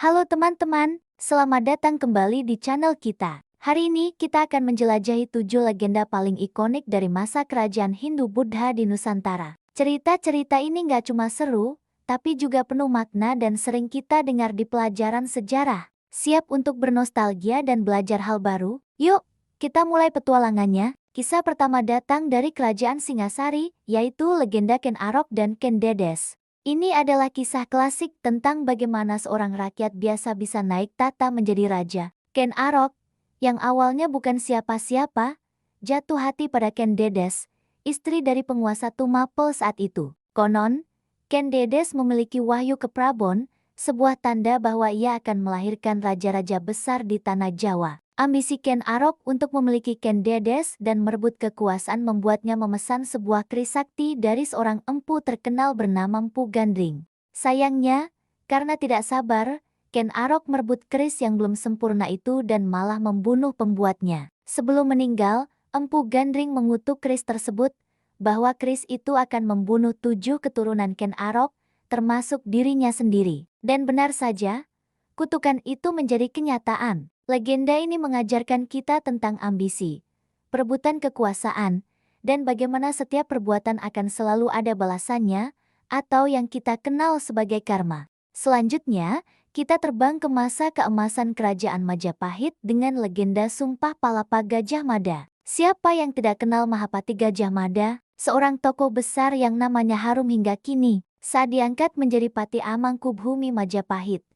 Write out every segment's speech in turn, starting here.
Halo teman-teman, selamat datang kembali di channel kita. Hari ini kita akan menjelajahi 7 legenda paling ikonik dari masa kerajaan Hindu-Buddha di Nusantara. Cerita-cerita ini nggak cuma seru, tapi juga penuh makna dan sering kita dengar di pelajaran sejarah. Siap untuk bernostalgia dan belajar hal baru? Yuk, kita mulai petualangannya. Kisah pertama datang dari kerajaan Singasari, yaitu legenda Ken Arok dan Ken Dedes. Ini adalah kisah klasik tentang bagaimana seorang rakyat biasa bisa naik tahta menjadi raja. Ken Arok, yang awalnya bukan siapa-siapa, jatuh hati pada Ken Dedes, istri dari penguasa Tumapel saat itu. Konon, Ken Dedes memiliki wahyu keprabon, sebuah tanda bahwa ia akan melahirkan raja-raja besar di tanah Jawa. Ambisi Ken Arok untuk memiliki Ken Dedes dan merebut kekuasaan membuatnya memesan sebuah keris sakti dari seorang empu terkenal bernama Empu Gandring. Sayangnya, karena tidak sabar, Ken Arok merebut keris yang belum sempurna itu dan malah membunuh pembuatnya. Sebelum meninggal, Empu Gandring mengutuk keris tersebut, bahwa keris itu akan membunuh 7 keturunan Ken Arok, termasuk dirinya sendiri. Dan benar saja, kutukan itu menjadi kenyataan. Legenda ini mengajarkan kita tentang ambisi, perebutan kekuasaan, dan bagaimana setiap perbuatan akan selalu ada balasannya, atau yang kita kenal sebagai karma. Selanjutnya, kita terbang ke masa keemasan Kerajaan Majapahit dengan legenda Sumpah Palapa Gajah Mada. Siapa yang tidak kenal Mahapati Gajah Mada? Seorang tokoh besar yang namanya harum hingga kini, saat diangkat menjadi Pati Amangkubuumi Majapahit.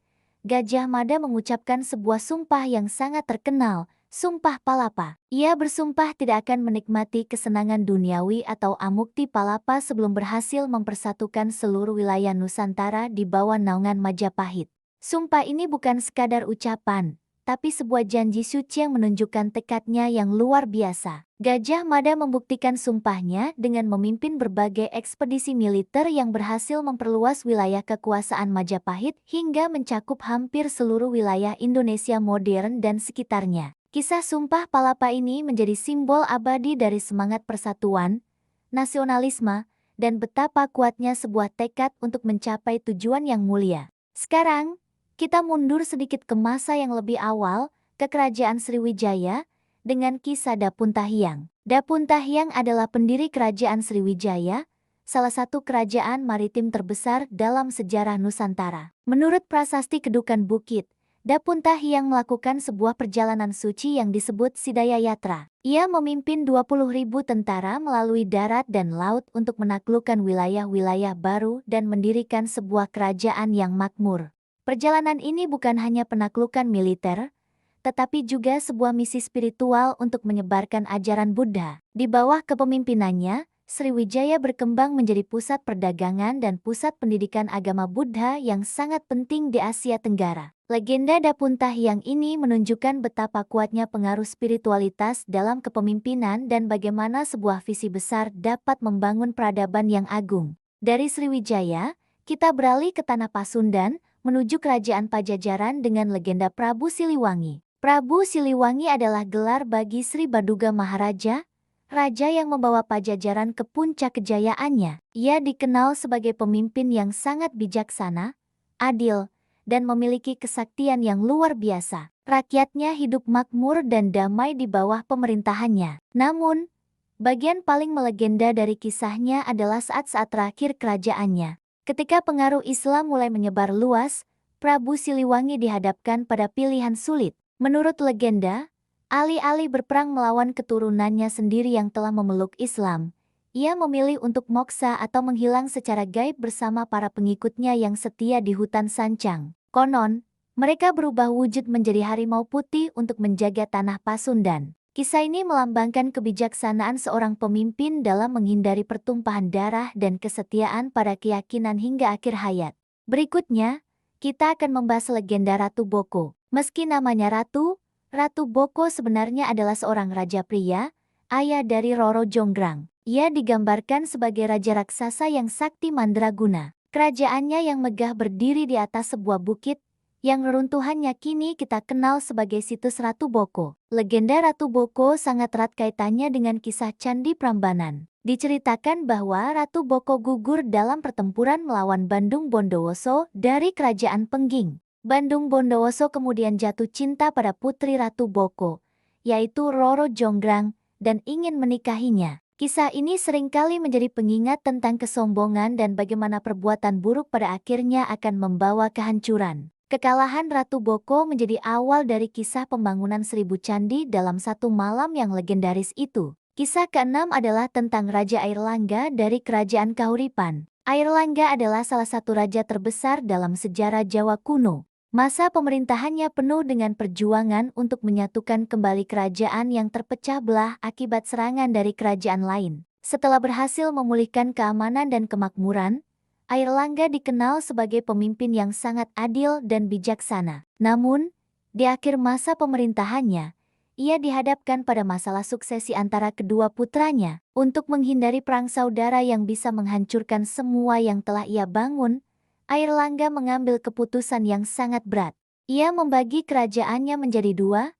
Gajah Mada mengucapkan sebuah sumpah yang sangat terkenal, Sumpah Palapa. Ia bersumpah tidak akan menikmati kesenangan duniawi atau amukti palapa sebelum berhasil mempersatukan seluruh wilayah Nusantara di bawah naungan Majapahit. Sumpah ini bukan sekadar ucapan, tapi sebuah janji suci yang menunjukkan tekadnya yang luar biasa. Gajah Mada membuktikan sumpahnya dengan memimpin berbagai ekspedisi militer yang berhasil memperluas wilayah kekuasaan Majapahit hingga mencakup hampir seluruh wilayah Indonesia modern dan sekitarnya. Kisah Sumpah Palapa ini menjadi simbol abadi dari semangat persatuan, nasionalisme, dan betapa kuatnya sebuah tekad untuk mencapai tujuan yang mulia. Sekarang, kita mundur sedikit ke masa yang lebih awal, ke Kerajaan Sriwijaya, dengan kisah Dapuntahiang. Dapuntahiang adalah pendiri Kerajaan Sriwijaya, salah satu kerajaan maritim terbesar dalam sejarah Nusantara. Menurut prasasti Kedukan Bukit, Dapuntahiang melakukan sebuah perjalanan suci yang disebut Sidaya Yatra. Ia memimpin 20.000 tentara melalui darat dan laut untuk menaklukkan wilayah-wilayah baru dan mendirikan sebuah kerajaan yang makmur. Perjalanan ini bukan hanya penaklukan militer, tetapi juga sebuah misi spiritual untuk menyebarkan ajaran Buddha. Di bawah kepemimpinannya, Sriwijaya berkembang menjadi pusat perdagangan dan pusat pendidikan agama Buddha yang sangat penting di Asia Tenggara. Legenda Dapuntahiang ini menunjukkan betapa kuatnya pengaruh spiritualitas dalam kepemimpinan dan bagaimana sebuah visi besar dapat membangun peradaban yang agung. Dari Sriwijaya, kita beralih ke tanah Pasundan, menuju Kerajaan Pajajaran dengan legenda Prabu Siliwangi. Prabu Siliwangi adalah gelar bagi Sri Baduga Maharaja, raja yang membawa Pajajaran ke puncak kejayaannya. Ia dikenal sebagai pemimpin yang sangat bijaksana, adil, dan memiliki kesaktian yang luar biasa. Rakyatnya hidup makmur dan damai di bawah pemerintahannya. Namun, bagian paling melegenda dari kisahnya adalah saat-saat terakhir kerajaannya. Ketika pengaruh Islam mulai menyebar luas, Prabu Siliwangi dihadapkan pada pilihan sulit. Menurut legenda, alih-alih berperang melawan keturunannya sendiri yang telah memeluk Islam, ia memilih untuk moksa atau menghilang secara gaib bersama para pengikutnya yang setia di hutan Sancang. Konon, mereka berubah wujud menjadi harimau putih untuk menjaga tanah Pasundan. Kisah ini melambangkan kebijaksanaan seorang pemimpin dalam menghindari pertumpahan darah dan kesetiaan pada keyakinan hingga akhir hayat. Berikutnya, kita akan membahas legenda Ratu Boko. Meski namanya Ratu, Ratu Boko sebenarnya adalah seorang raja pria, ayah dari Roro Jonggrang. Ia digambarkan sebagai raja raksasa yang sakti mandraguna. Kerajaannya yang megah berdiri di atas sebuah bukit, yang reruntuhannya kini kita kenal sebagai situs Ratu Boko. Legenda Ratu Boko sangat erat kaitannya dengan kisah Candi Prambanan. Diceritakan bahwa Ratu Boko gugur dalam pertempuran melawan Bandung Bondowoso dari Kerajaan Pengging. Bandung Bondowoso kemudian jatuh cinta pada putri Ratu Boko, yaitu Roro Jonggrang, dan ingin menikahinya. Kisah ini seringkali menjadi pengingat tentang kesombongan dan bagaimana perbuatan buruk pada akhirnya akan membawa kehancuran. Kekalahan Ratu Boko menjadi awal dari kisah pembangunan 1000 candi dalam satu malam yang legendaris itu. Kisah keenam adalah tentang Raja Airlangga dari Kerajaan Kahuripan. Airlangga adalah salah satu raja terbesar dalam sejarah Jawa kuno. Masa pemerintahannya penuh dengan perjuangan untuk menyatukan kembali kerajaan yang terpecah belah akibat serangan dari kerajaan lain. Setelah berhasil memulihkan keamanan dan kemakmuran, Airlangga dikenal sebagai pemimpin yang sangat adil dan bijaksana. Namun, di akhir masa pemerintahannya, ia dihadapkan pada masalah suksesi antara kedua putranya. Untuk menghindari perang saudara yang bisa menghancurkan semua yang telah ia bangun, Airlangga mengambil keputusan yang sangat berat. Ia membagi kerajaannya menjadi dua,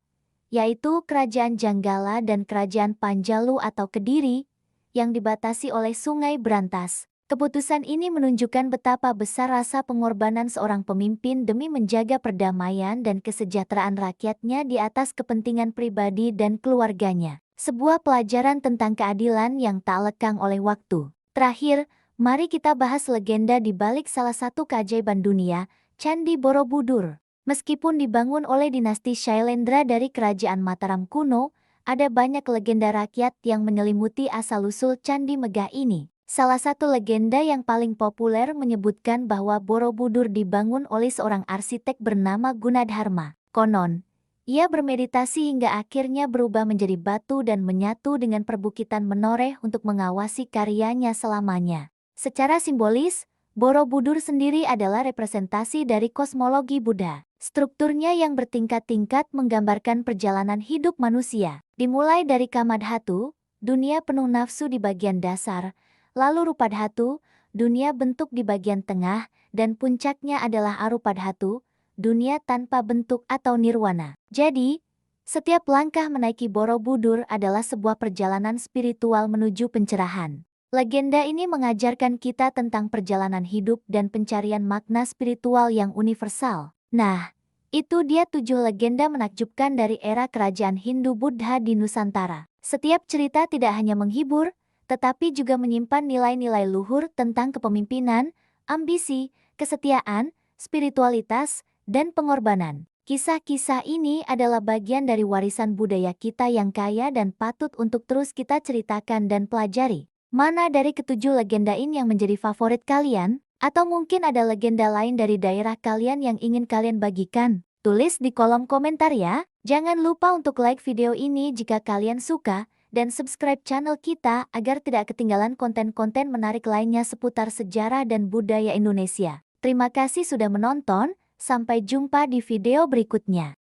yaitu Kerajaan Janggala dan Kerajaan Panjalu atau Kediri, yang dibatasi oleh Sungai Brantas. Keputusan ini menunjukkan betapa besar rasa pengorbanan seorang pemimpin demi menjaga perdamaian dan kesejahteraan rakyatnya di atas kepentingan pribadi dan keluarganya. Sebuah pelajaran tentang keadilan yang tak lekang oleh waktu. Terakhir, mari kita bahas legenda di balik salah satu keajaiban dunia, Candi Borobudur. Meskipun dibangun oleh dinasti Shailendra dari Kerajaan Mataram kuno, ada banyak legenda rakyat yang menyelimuti asal-usul Candi Megah ini. Salah satu legenda yang paling populer menyebutkan bahwa Borobudur dibangun oleh seorang arsitek bernama Gunadharma. Konon, ia bermeditasi hingga akhirnya berubah menjadi batu dan menyatu dengan perbukitan menoreh untuk mengawasi karyanya selamanya. Secara simbolis, Borobudur sendiri adalah representasi dari kosmologi Buddha. Strukturnya yang bertingkat-tingkat menggambarkan perjalanan hidup manusia. Dimulai dari Kamadhatu, dunia penuh nafsu di bagian dasar, lalu Rupadhatu, dunia bentuk di bagian tengah, dan puncaknya adalah Arupadhatu, dunia tanpa bentuk atau nirwana. Jadi, setiap langkah menaiki Borobudur adalah sebuah perjalanan spiritual menuju pencerahan. Legenda ini mengajarkan kita tentang perjalanan hidup dan pencarian makna spiritual yang universal. Nah, itu dia 7 legenda menakjubkan dari era kerajaan Hindu-Buddha di Nusantara. Setiap cerita tidak hanya menghibur, tetapi juga menyimpan nilai-nilai luhur tentang kepemimpinan, ambisi, kesetiaan, spiritualitas, dan pengorbanan. Kisah-kisah ini adalah bagian dari warisan budaya kita yang kaya dan patut untuk terus kita ceritakan dan pelajari. Mana dari ketujuh legenda ini yang menjadi favorit kalian? Atau mungkin ada legenda lain dari daerah kalian yang ingin kalian bagikan? Tulis di kolom komentar ya. Jangan lupa untuk like video ini jika kalian suka, dan subscribe channel kita agar tidak ketinggalan konten-konten menarik lainnya seputar sejarah dan budaya Indonesia. Terima kasih sudah menonton, sampai jumpa di video berikutnya.